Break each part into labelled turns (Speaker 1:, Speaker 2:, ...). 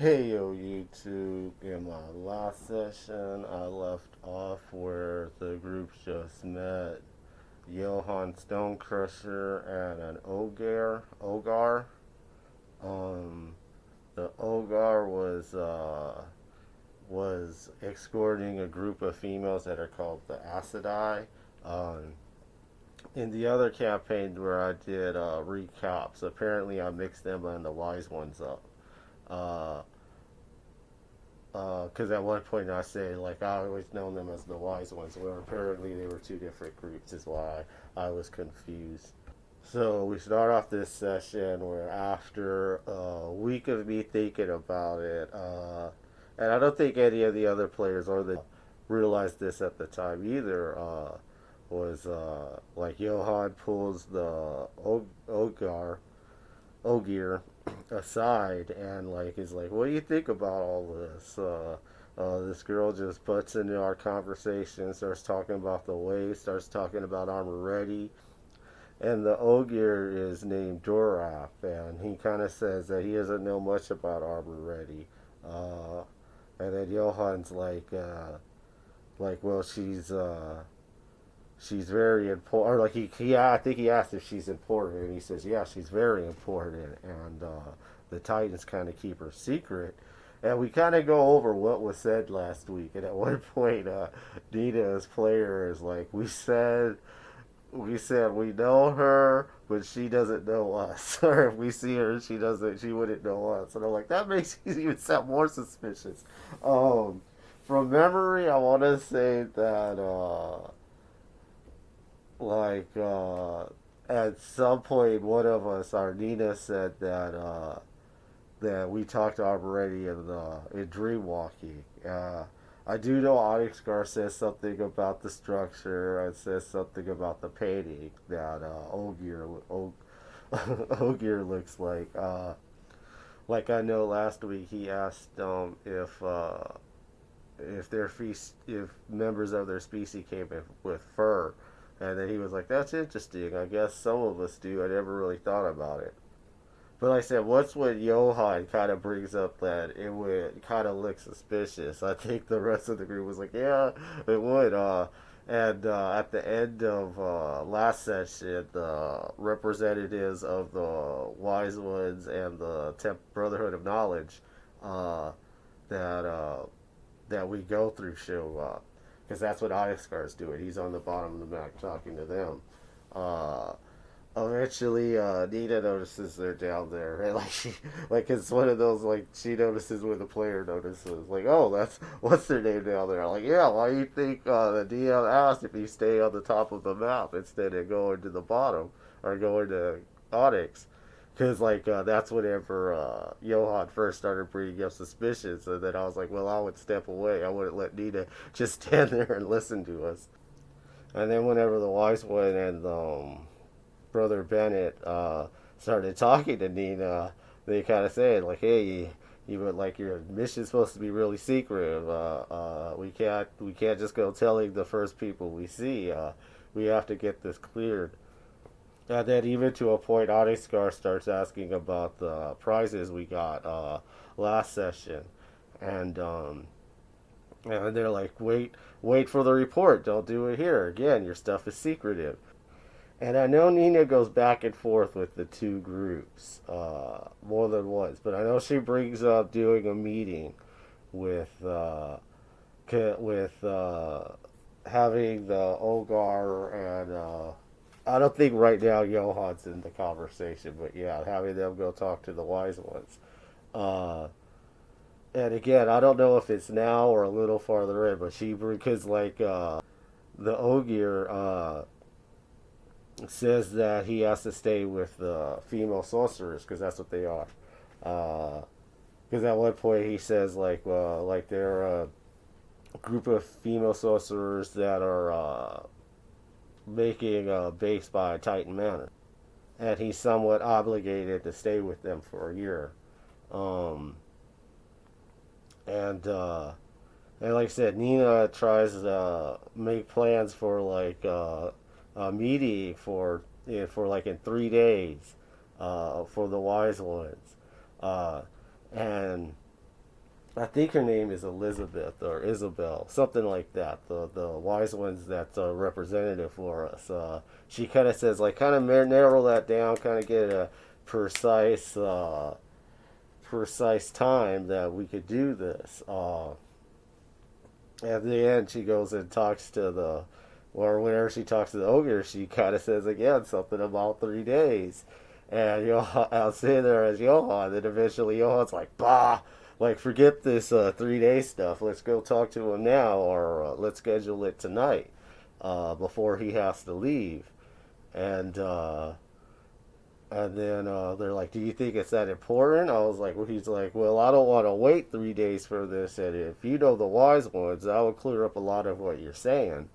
Speaker 1: Hey yo YouTube, in my last session I left off where the group just met Johann StonChrusher and an Ogar. Um the Ogar was escorting a group of females that are called the Acidae. Um in the other campaign where I did recaps, apparently I mixed them and the wise ones up. Uh because at one point I said, like, I always known them as the wise ones, where apparently they were two different groups, is why I was confused. So we start off this session where after a week of me thinking about it, and I don't think any of the other players or the realized this at the time either, was like Johan pulls the Ogier aside and like is like, what do you think about all this? This girl just butts into our conversation, starts talking about the way, starts talking about armor ready, and the Ogier is named Dorap, and he kind of says that he doesn't know much about armor ready. Uh, and then Johann's like, well, she's very important. Or like I think he asked if she's important, and he says, yeah, she's very important, and the Titans kind of keep her secret. And we kind of go over what was said last week. And at one point, Nina's player is like, we said we know her, but she doesn't know us. Or if we see her, she wouldn't know us. And I'm like, that makes you even sound more suspicious. Um, from memory, I want to say that like at some point one of us, our Nina, said that we talked to already in dream walking. I do know Onyxgar says something about the structure. It says something about the painting that Ogier looks like. Like I know last week he asked if if members of their species came in with fur, and then he was like, "That's interesting. I guess some of us do. I never really thought about it." But like I said, once when Johan kind of brings up that it would kind of look suspicious, I think the rest of the group was like, "Yeah, it would." And at the end of last session, the representatives of the Wise Ones and the Brotherhood of Knowledge uh, that that we go through show up, because that's what Ioskar is doing. He's on the bottom of the map talking to them. Uh, Eventually, Nina notices they're down there, and like it's one of those, like, she notices when the player notices, like, oh, that's what's their name down there. Like, yeah, why do you think the DM asked if you stay on the top of the map instead of going to the bottom or going to Onyx? Because that's whenever Johan first started bringing up suspicions, and then I was like, well, I would step away. I wouldn't let Nina just stand there and listen to us. And then whenever the wise one and brother Bennett started talking to Nina, they kind of said like, "Hey, you would like your mission's supposed to be really secretive. We can't just go telling the first people we see. We have to get this cleared." And then even to a point, Onyxgar starts asking about the prizes we got last session, and and they're like, wait for the report. Don't do it here again. Your stuff is secretive. And I know Nina goes back and forth with the two groups more than once, but I know she brings up doing a meeting with having the Ogar and I don't think right now Johann's in the conversation, but yeah, having them go talk to the wise ones. Uh, and again, I don't know if it's now or a little farther in, but she because the Ogier says that he has to stay with the female sorcerers because that's what they are. Because at one point he says like they're a group of female sorcerers that are making a base by Titan Manor, and he's somewhat obligated to stay with them for a year. Um, and like I said, Nina tries to make plans for a meeting for like in 3 days for the wise ones, uh, and I think her name is Elizabeth or Isabel, something like that. The wise ones that's a representative for us. She kind of says like kind of narrow that down, kind of get a precise precise time that we could do this. At the end, she goes and talks to the, or whenever she talks to the ogre, she kind of says again something about 3 days. And Johann, I'll say there as Johann, and eventually Johann's like, bah, like forget this 3 day stuff. Let's go talk to him now, or let's schedule it tonight before he has to leave. And and then they're like, "Do you think it's that important?" I was like, "Well," he's like, "Well, I don't want to wait 3 days for this, and if you know the wise ones, that would clear up a lot of what you're saying."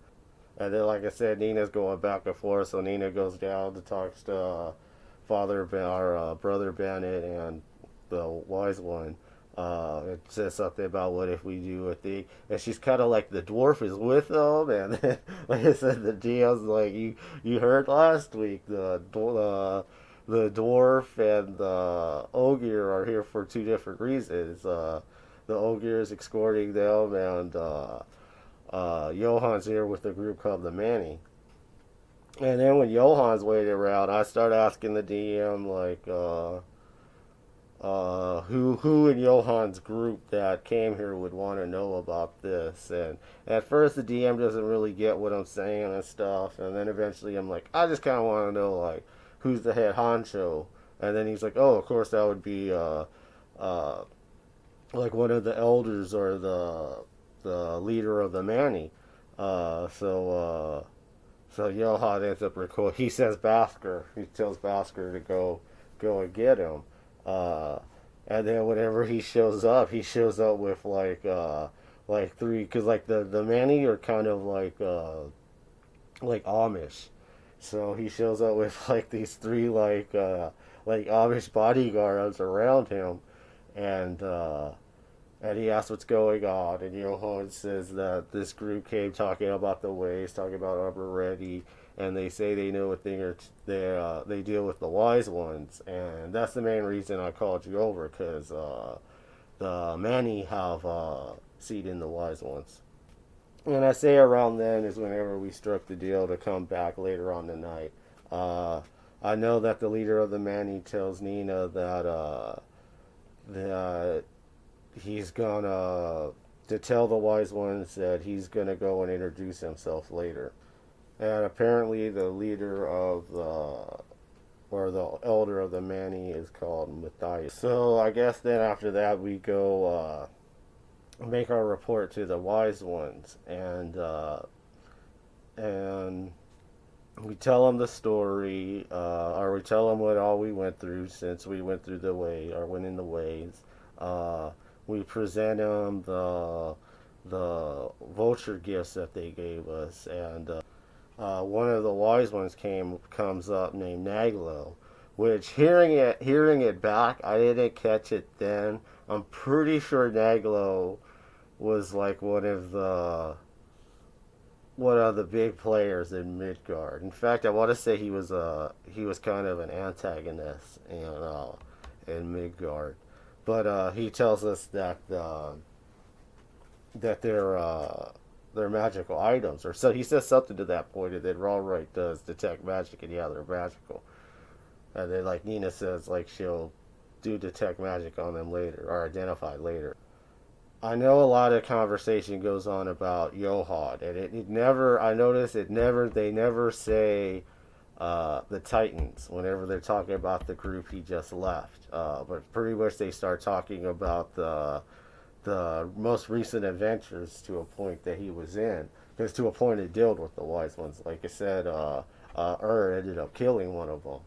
Speaker 1: And then, like I said, Nina's going back and forth, so Nina goes down to talk to our brother Bennett and the wise one. It says something about what if we do a thing, and she's kind of like the dwarf is with them, and then, like I said, the DM's like you heard last week the dwarf and the ogre are here for two different reasons. The ogre is escorting them, and Johann's here with a group called the Manny. And then when Johann's waiting around, I start asking the DM like, who in Johann's group that came here would want to know about this. And at first the DM doesn't really get what I'm saying and stuff. And then eventually I'm like, I just kind of want to know like who's the head honcho. And then he's like, oh, of course that would be uh, like one of the elders or the leader of the Manny. So Johann ends up record. He says Basker. He tells Basker to go and get him. Uh, and then whenever he shows up with like three, because like the Manny are kind of like Amish, so he shows up with like these three like Amish bodyguards around him, and and he asks what's going on, and Johann says that this group came talking about the ways, talking about Arbor Ready, and they say they know a thing or they deal with the wise ones, and that's the main reason I called you over, because the Manny have seed in the wise ones. And I say around then is whenever we struck the deal to come back later on tonight. Uh, I know that the leader of the Manny tells Nina that he's gonna to tell the wise ones that he's gonna go and introduce himself later. And apparently, the leader of the or the elder of the Manny is called Matthias. So I guess then after that we go make our report to the wise ones, and we tell them the story, or we tell them what all we went through since we went through the way or went in the ways. Uh, we present them the vulture gifts that they gave us, and one of the wise ones comes up named Naglo, which hearing it back, I didn't catch it then. I'm pretty sure Naglo was like one of the big players in Midgard. In fact, I want to say he was kind of an antagonist in Midgard. But he tells us that that they're magical items, or so he says something to that point, and then Rawright does detect magic, and yeah, they're magical. And then like Nina says, like she'll do detect magic on them later or identify later. I know a lot of conversation goes on about Johann, and it never. I notice it never. They never say the Titans whenever they're talking about the group he just left. But pretty much they start talking about the most recent adventures to a point that he was in. Because to a point it dealt with the wise ones. Like I said, ended up killing one of them.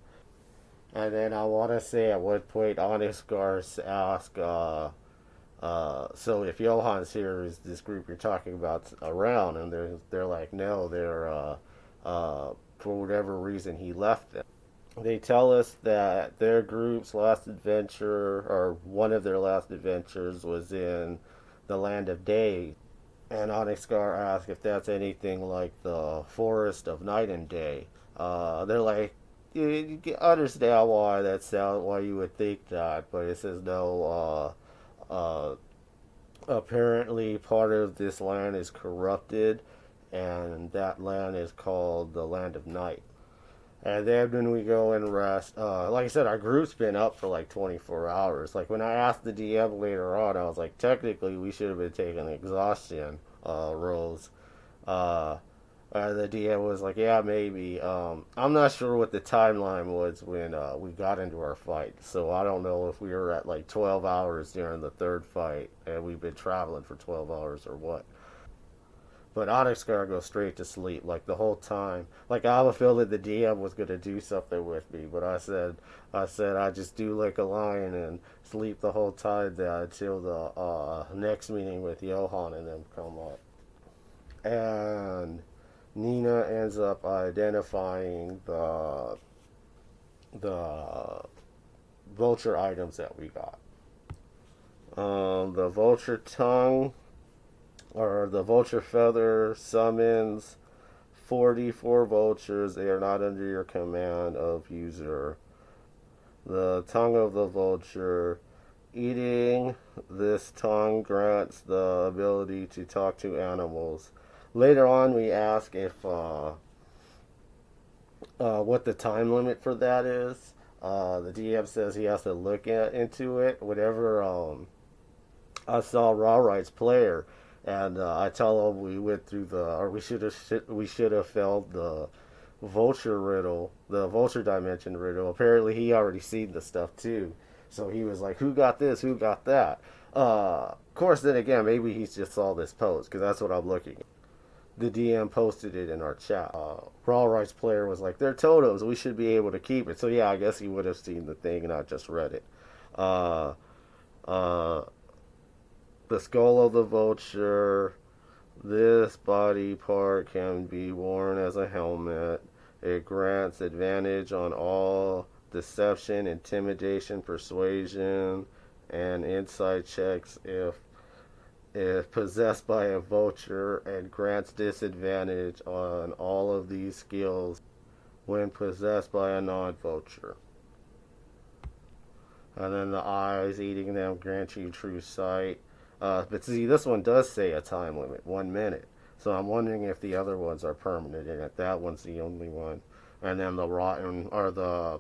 Speaker 1: And then I want to say at one point, Onyx Gars asked, so if Johann's here, is this group you're talking about around? And they're like, no, they're for whatever reason he left them. They tell us that their group's last adventure, or one of their last adventures, was in the Land of Day. And Onyxgar asks if that's anything like the Forest of Night and Day. They're like, you can understand why that sounds, why you would think that, but it says no. apparently part of this land is corrupted, and that land is called the Land of Night. And then when we go and rest, like I said, our group's been up for like 24 hours. Like when I asked the DM later on, I was like, technically we should have been taking exhaustion rolls. Uh, the DM was like, yeah, maybe. I'm not sure what the timeline was when we got into our fight. So I don't know if we were at like 12 hours during the third fight and we've been traveling for 12 hours or what. But Onyx gotta go straight to sleep like the whole time. Like I have a feeling the DM was gonna do something with me, but I said I just do like a lion and sleep the whole time there until the next meeting with Johann and them come up. And Nina ends up identifying the vulture items that we got. The vulture tongue or the vulture feather summons 44 vultures. They are not under your command of user. The tongue of the vulture. Eating this tongue grants the ability to talk to animals. Later on, we ask if what the time limit for that is. The DM says he has to look into it. Whenever I saw Raw Rights player, and I tell him we went through or we should have felt the vulture riddle, the vulture dimension riddle. Apparently, he already seen the stuff too, so he was like, "Who got this? Who got that?" Of course, then again, maybe he just saw this post because that's what I'm looking at. The DM posted it in our chat. Raw Rights player was like, "They're totems. We should be able to keep it." So yeah, I guess he would have seen the thing and not just read it. Uh, uh, the skull of the vulture. This body part can be worn as a helmet. It grants advantage on all deception, intimidation, persuasion, and insight checks if possessed by a vulture, and grants disadvantage on all of these skills when possessed by a non-vulture. And then the eyes, eating them grant you true sight. But see, this one does say a time limit, 1 minute. So I'm wondering if the other ones are permanent, and if that one's the only one. And then the rotten, or the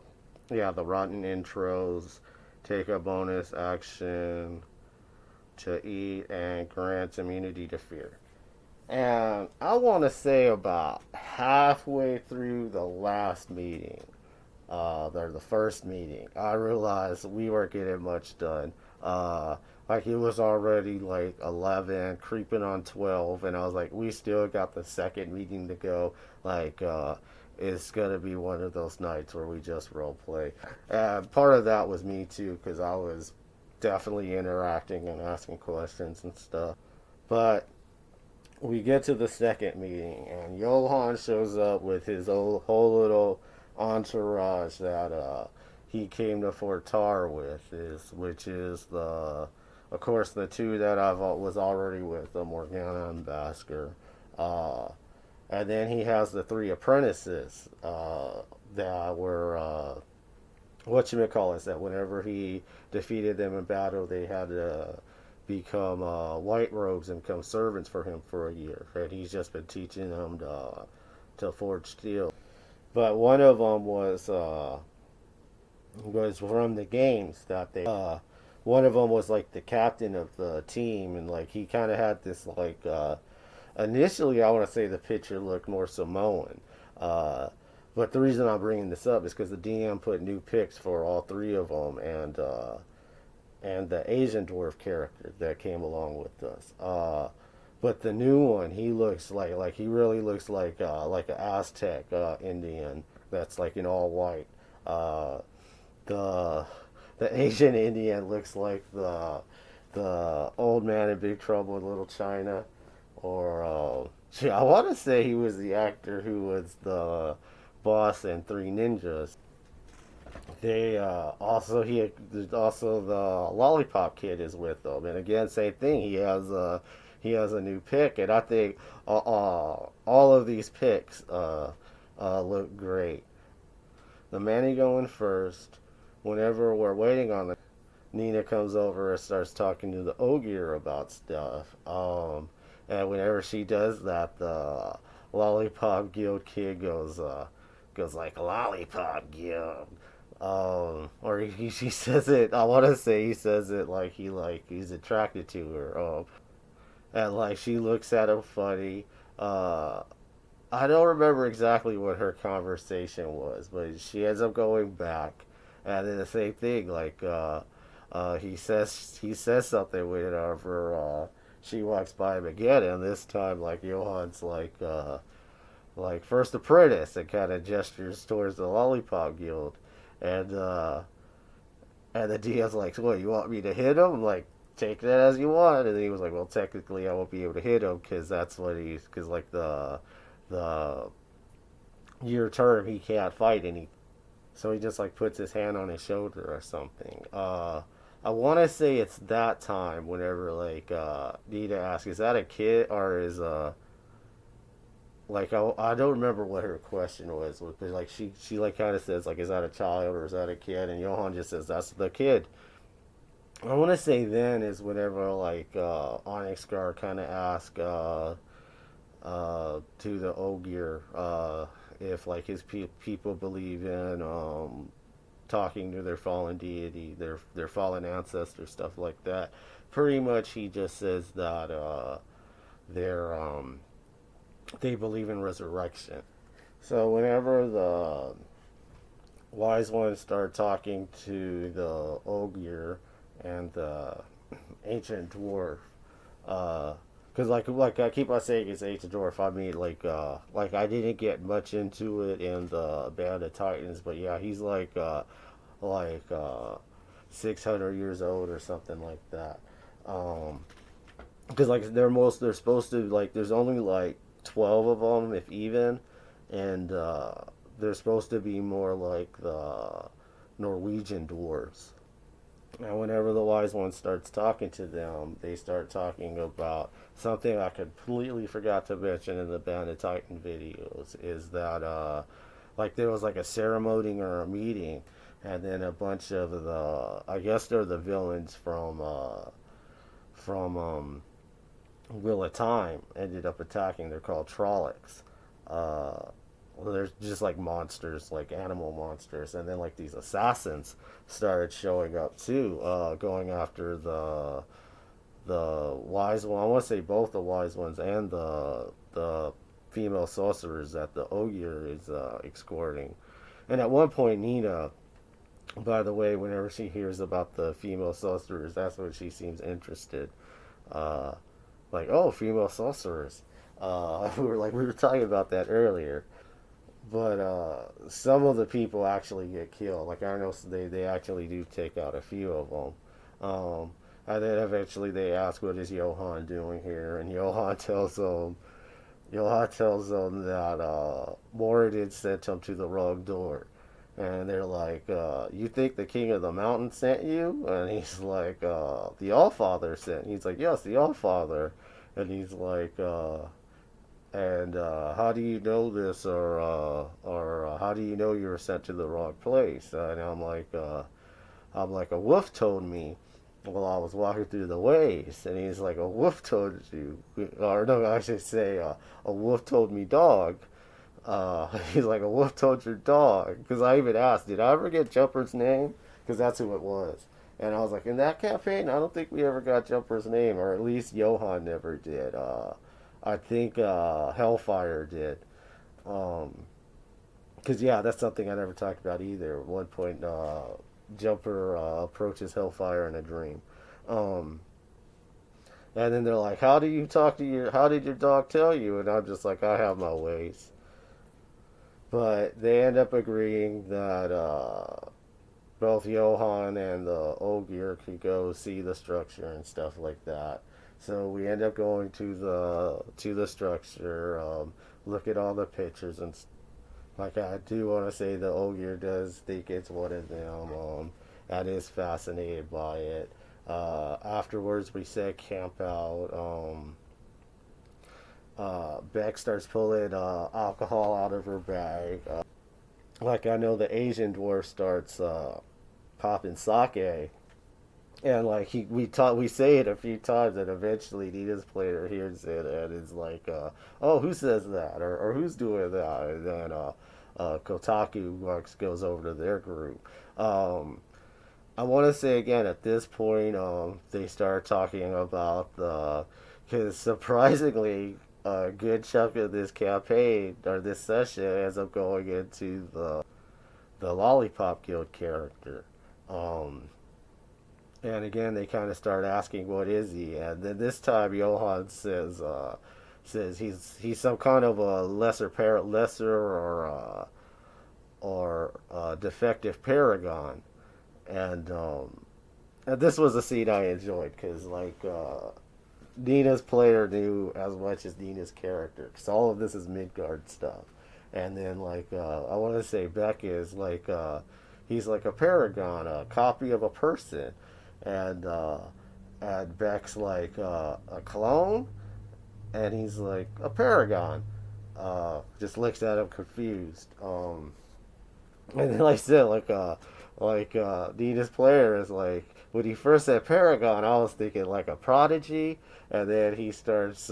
Speaker 1: rotten intros take a bonus action to eat and grants immunity to fear. And I want to say about halfway through the last meeting, or the first meeting, I realized we weren't getting much done. Like it was already like 11, creeping on 12, and I was like, we still got the second meeting to go. Like, it's gonna be one of those nights where we just role play. And part of that was me too, because I was definitely interacting and asking questions and stuff. But we get to the second meeting, and Johann shows up with his whole little entourage that he came to Fort Tar with, which is of course, the two that I was already with, the Morgana and Basker. Uh, and then he has the three apprentices that were, whatchamacallits, that whenever he defeated them in battle, they had to become white robes and become servants for him for a year. And he's just been teaching them to forge steel. But one of them was from the games that they. One of them was like the captain of the team, and like he kind of had this like. Initially, I want to say the picture looked more Samoan. But the reason I'm bringing this up is because the DM put new pics for all three of them, and the Asian dwarf character that came along with us. But the new one, he looks like he really looks like an Aztec Indian that's like in all white. The the Asian Indian looks like the old man in Big Trouble in Little China, or I want to say he was the actor who was the boss in Three Ninjas. They also the Lollipop Kid is with them, and again, same thing. He has a new pick, and I think all of these picks look great. The Manny going first. Whenever we're waiting on them, Nina comes over and starts talking to the Ogier about stuff. And whenever she does that, the Lollipop Guild kid goes like Lollipop Guild. Or she says it. I want to say he says it like he's attracted to her. And like she looks at him funny. Uh, I don't remember exactly what her conversation was, but she ends up going back, and then the same thing. He says something whenever she walks by him again, and this time like Johann's like first apprentice and kind of gestures towards the Lollipop Guild, and uh, and the DM's like, "What, you want me to hit him?" I'm like, take that as you want. And then he was like, "Well, technically, I won't be able to hit him because because like the year term he can't fight any." So he just like puts his hand on his shoulder or something. I want to say it's that time whenever Nina asks, "Is that a kid or is I don't remember what her question was, but like she like kind of says like, "Is that a child or is that a kid?" And Johann just says, "That's the kid." I want to say then is whenever Onyx Guard kind of ask to the Ogier if like his people believe in talking to their fallen deity, their fallen ancestors, stuff like that. Pretty much, he just says that they're they believe in resurrection. So whenever the wise ones start talking to the Ogier and the ancient dwarf, because like I keep on saying it's ancient dwarf. I mean like I didn't get much into it in the Band of Titans, but yeah, he's like 600 years old or something like that. Because like they're supposed to like there's only like 12 of them if even, and they're supposed to be more like the Norwegian dwarves. And whenever the wise one starts talking to them, they start talking about something I completely forgot to mention in the Band of Titan videos is that like there was like a ceremony or a meeting, and then a bunch of the I guess they're the villains from Wheel of Time ended up attacking. They're called Trollocs. Well, there's just like monsters, like animal monsters, and then like these assassins started showing up too, going after the wise one. I want to say both the wise ones and the female sorcerers that the Ogier is escorting. And at one point, Nina, by the way, whenever she hears about the female sorcerers, that's when she seems interested. Uh, like, oh, female sorcerers. We were talking about that earlier. But some of the people actually get killed. Like I know they actually do take out a few of them. And then eventually they ask, "What is Johann doing here?" And Johann tells them that Moradin sent him to the wrong door. And they're like, "You think the king of the mountain sent you?" And he's like, "The Allfather sent." And he's like, "Yes, the Allfather." And he's like, and how do you know this, or how do you know you were sent to the wrong place? And I'm like, a wolf told me while I was walking through the ways. And he's like, a wolf told you, or no, I should say, a wolf told me dog. He's like, a wolf told your dog. Because I even asked, did I ever get Jumper's name? Because that's who it was. And I was like, in that campaign, I don't think we ever got Jumper's name, or at least Johann never did. I think Hellfire did. Because, yeah, that's something I never talked about either. At one point, Jumper approaches Hellfire in a dream. Um, and then they're like, how did your dog tell you? And I'm just like, I have my ways. But they end up agreeing that both Johann and the Ogier could go see the structure and stuff like that. So we end up going to the structure, look at all the pictures, and like I do want to say the Ogier does think it's one of them, and is fascinated by it. Afterwards, we said camp out. Beck starts pulling alcohol out of her bag. Like I know the Asian dwarf starts popping sake, And like we say it a few times, and eventually Nina's player hears it and is like, "Oh, who says that?" or "Who's doing that?" And then Kotaku goes over to their group. I want to say again at this point, they start talking about the because surprisingly, a good chunk of this campaign or this session ends up going into the Lollipop Guild character. Um, and again, they kind of start asking, "What is he?" And then this time, Johann says he's some kind of a lesser or defective paragon. And and this was a scene I enjoyed because Nina's player knew as much as Nina's character because all of this is Midgard stuff. And then I want to say Beck is he's like a paragon, a copy of a person, and and Beck's like a clone, and he's like a paragon. Just looks at him confused. And then, like I said, Nina's player is like when he first said Paragon, I was thinking like a prodigy, and then he starts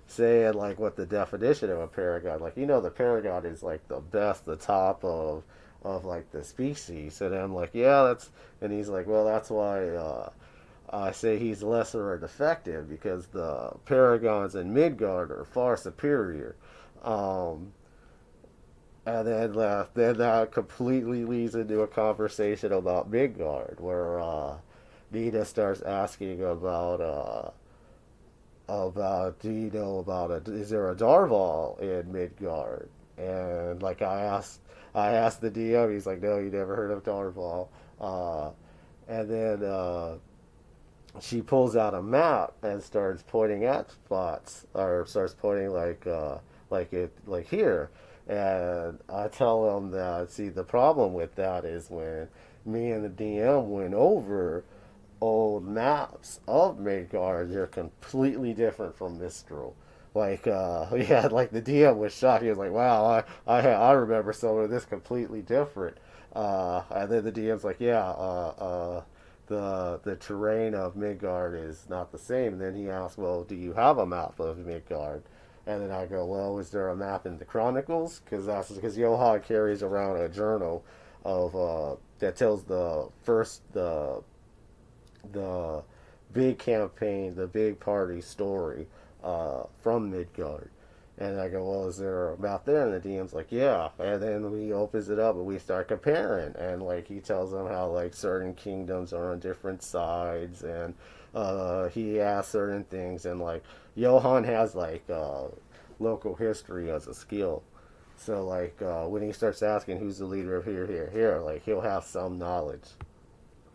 Speaker 1: saying like what the definition of a paragon. Like the paragon is like the best, the top of like the species. And I'm like, yeah, that's. And he's like, well, that's why I say he's lesser or defective because the paragons in Midgard are far superior. Um, and then that completely leads into a conversation about Midgard, where Nina starts asking about do you know about is there a Darval in Midgard? And like I asked the DM, he's like, no, you never heard of Darval. Uh, and then she pulls out a map and starts pointing at spots, or starts pointing like here. And I tell them that see the problem with that is when me and the DM went over old maps of Midgard, they're completely different from Mistral. Yeah, like the DM was shocked. He was like, "Wow, I remember some of this completely different." And then the DM's like, "Yeah, the terrain of Midgard is not the same." And then he asks, "Well, do you have a map of Midgard?" And then I go, "Well, is there a map in the Chronicles?" Because Johann carries around a journal of that tells the big campaign, the big party story from Midgard. And I go, well, is there a map there? And the DM's like, yeah. And then he opens it up and we start comparing. And like he tells them how like certain kingdoms are on different sides. And he asks certain things. And like Johann has local history as a skill. So when he starts asking who's the leader of here, like he'll have some knowledge.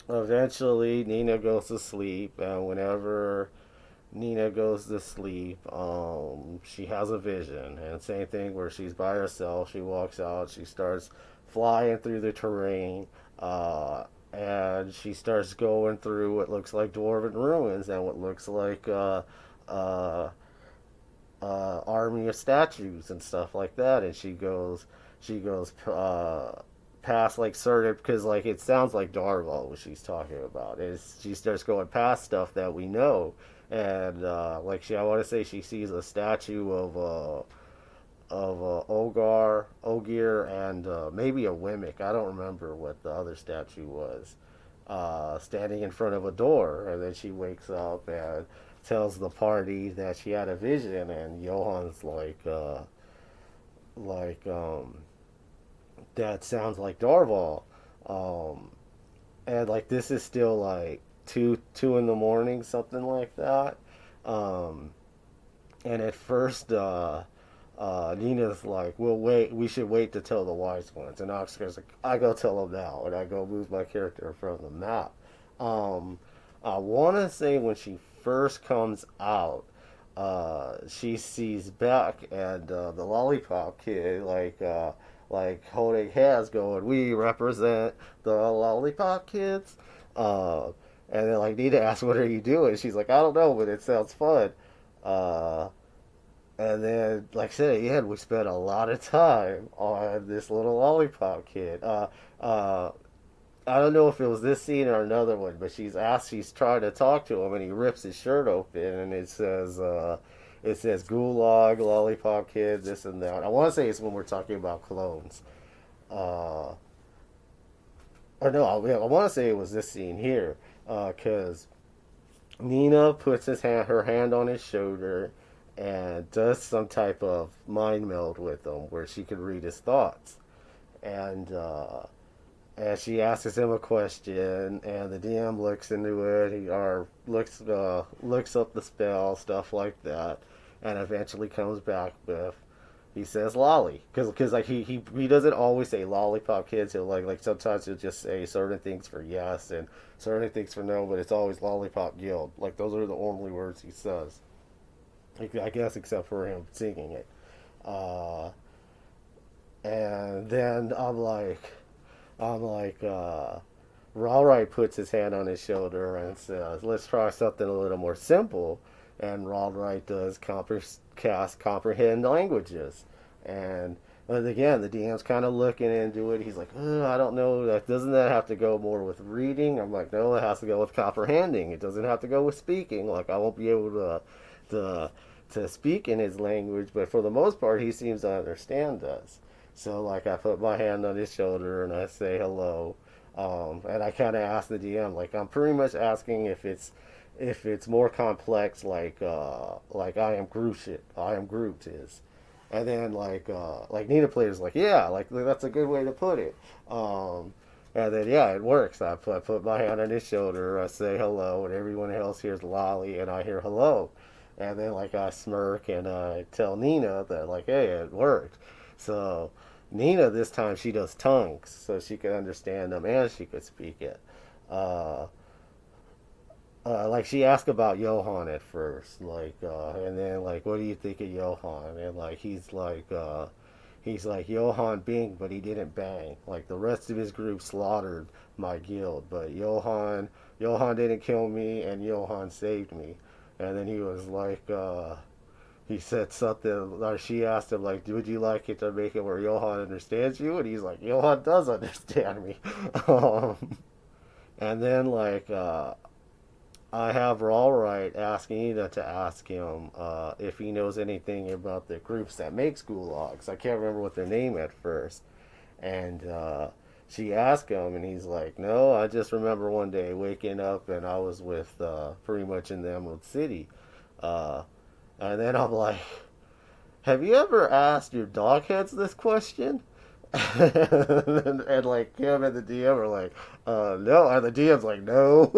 Speaker 1: Eventually, Nina goes to sleep, and whenever Nina goes to sleep, she has a vision. And same thing where she's by herself, she walks out, she starts flying through the terrain, and she starts going through what looks like dwarven ruins and what looks like uh, army of statues and stuff like that. And she goes past like certain because like it sounds like Darval what she's talking about. Is she starts going past stuff that we know, and I want to say she sees a statue of Ogier, and maybe a Wimmick. I don't remember what the other statue was. Standing in front of a door, and then she wakes up and tells the party that she had a vision, and Johann's like that sounds like Darval. Um, and like this is still like two in the morning, something like that. Um, and at first, Nina's like, "We'll wait. We should wait to tell the wise ones." And Oscar's like, "I go tell them now," and I go move my character in front of the map. Um, I want to say when she first comes out, she sees Beck and the lollipop kid like holding hands, going, "We represent the lollipop kids." Uh, and then like Nina asks, "What are you doing?" She's like, "I don't know, but it sounds fun." Uh, and then, like I said, at the end, we spent a lot of time on this little lollipop kid. Uh, I don't know if it was this scene or another one, but she's trying to talk to him, and he rips his shirt open, and it says Gulag, Lollipop Kid, this and that. I want to say it's when we're talking about clones. Uh, or no, I want to say it was this scene here, because Nina puts her hand on his shoulder, and does some type of mind meld with him, where she can read his thoughts, and and she asks him a question, and the DM looks into it, or looks up the spell, stuff like that, and eventually comes back with, he says lolly, because like he doesn't always say lollipop kids. He'll like sometimes he'll just say certain things for yes and certain things for no, but it's always lollipop guild. Like those are the only words he says. Like, I guess except for him singing it. Uh, and then I'm like, Rawright puts his hand on his shoulder and says, "Let's try something a little more simple." And Rawright does cast comprehend languages, and but again, the DM's kind of looking into it. He's like, I don't know. Doesn't that have to go more with reading? I'm like, no, it has to go with comprehending. It doesn't have to go with speaking. Like I won't be able to to speak in his language, but for the most part, he seems to understand us. So like I put my hand on his shoulder and I say hello, and I kind of ask the DM, like I'm pretty much asking if it's more complex, like I am Groot is, and then like Nina Player's like, yeah, like that's a good way to put it. And then yeah, it works. I put my hand on his shoulder, I say hello, and everyone else hears lolly, and I hear hello, and then like I smirk and I tell Nina that like, hey, it worked. So Nina this time she does tongues, so she could understand them and she could speak it. Uh, like she asked about Johann at first, and then like, what do you think of Johann? And like he's like Johann Bing, but he didn't bang. Like the rest of his group slaughtered my guild, but Johann didn't kill me, and Johann saved me. And then he was like, he said something, or she asked him like, would you like it to make it where Johann understands you? And he's like, Johann does understand me. um, and then I have Allright asking Ida to ask him if he knows anything about the groups that make school logs. I can't remember what their name at first. And she asked him, and he's like, no, I just remember one day waking up and I was with pretty much in the Emerald City. Uh, and then I'm like, have you ever asked your dog heads this question? And like him and the DM are like, no. And the DM's like, no.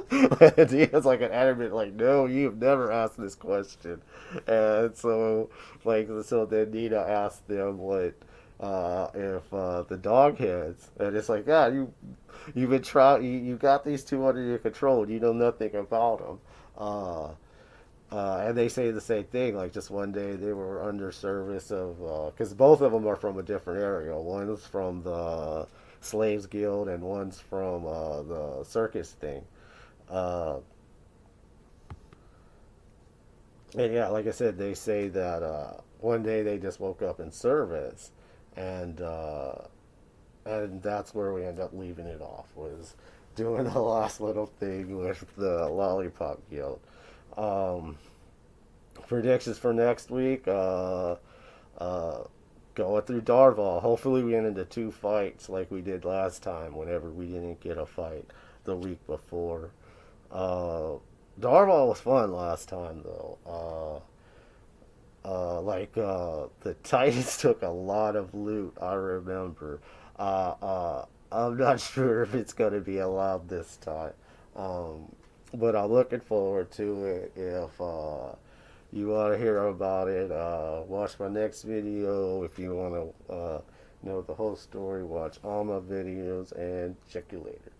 Speaker 1: And the DM's like an adamant, like, no, you've never asked this question. And so, so then Nina asked them what, if the dog heads, and it's like, yeah, you've been trying, you got these two under your control, you know nothing about them. And they say the same thing. Like just one day they were under service of, because both of them are from a different area. One's from the Slaves Guild, and one's from the circus thing. Uh, and yeah, like I said, they say that one day they just woke up in service, and and that's where we end up leaving it off, was doing the last little thing with the Lollipop Guild. Um, Predictions for next week. Uh, Going through Darval. Hopefully, we end into two fights like we did last time. Whenever we didn't get a fight the week before. Uh, Darval was fun last time though. The Titans took a lot of loot. I remember. I'm not sure if it's going to be allowed this time. Um, but I'm looking forward to it. If you want to hear about it, watch my next video. If you want to know the whole story, watch all my videos, and check you later.